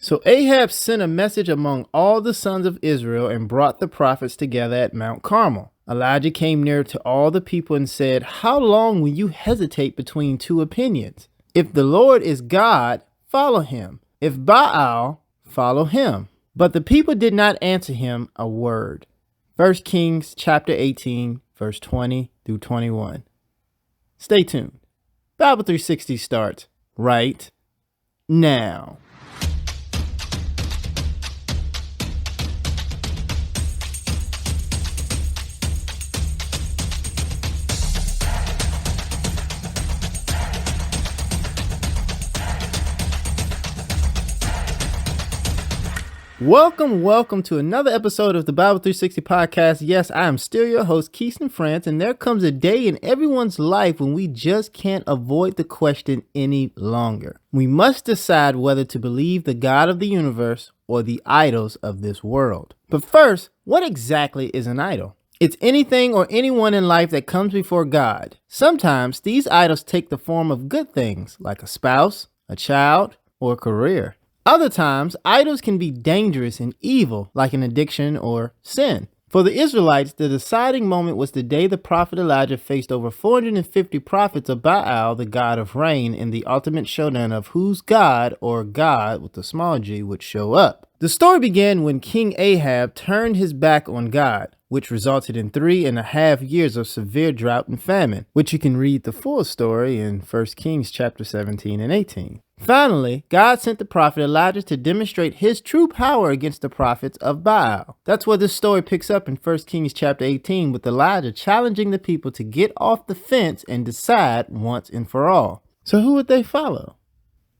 So Ahab sent a message among all the sons of Israel and brought the prophets together at Mount Carmel. Elijah came near to all the people and said, "How long will you hesitate between two opinions? If the Lord is God, follow him. If Baal, follow him." But the people did not answer him a word. 1 Kings chapter 18, verse 20 through 21. Stay tuned. Bible 360 starts right now. Welcome to another episode of the Bible 360 podcast. Yes, I am still your host, Keeston France, and there comes a day in everyone's life when we just can't avoid the question any longer. We must decide whether to believe the God of the universe or the idols of this world. But first, what exactly is an idol? It's anything or anyone in life that comes before God. Sometimes these idols take the form of good things like a spouse, a child, or a career. Other times, idols can be dangerous and evil, like an addiction or sin. For the Israelites, the deciding moment was the day the prophet Elijah faced over 450 prophets of Baal, the god of rain, in the ultimate showdown of whose God, or God with a small g, would show up. The story began when King Ahab turned his back on God, which resulted in 3.5 years of severe drought and famine, which you can read the full story in 1 Kings chapter 17 and 18. Finally, God sent the prophet Elijah to demonstrate his true power against the prophets of Baal. That's where this story picks up in 1 Kings chapter 18, with Elijah challenging the people to get off the fence and decide once and for all. So who would they follow?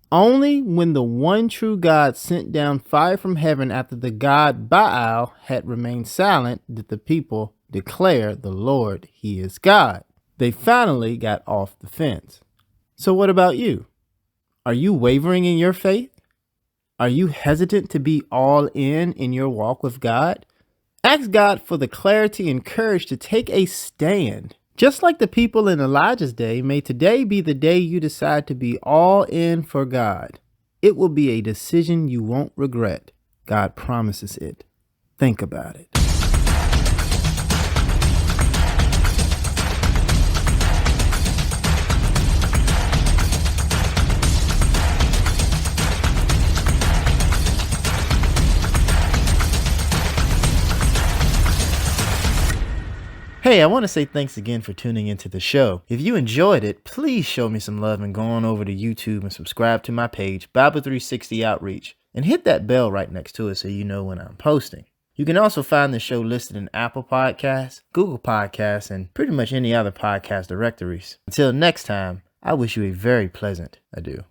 Only when the one true God sent down fire from heaven after the god Baal had remained silent did the people declare the Lord, he is God. They finally got off the fence. So what about you? Are you wavering in your faith? Are you hesitant to be all in your walk with God? Ask God for the clarity and courage to take a stand. Just like the people in Elijah's day, may today be the day you decide to be all in for God. It will be a decision you won't regret. God promises it. Think about it. Hey, I want to say thanks again for tuning into the show. If you enjoyed it, please show me some love and go on over to YouTube and subscribe to my page, Bible 360 Outreach, and hit that bell right next to it so you know when I'm posting. You can also find the show listed in Apple Podcasts, Google Podcasts, and pretty much any other podcast directories. Until next time, I wish you a very pleasant adieu.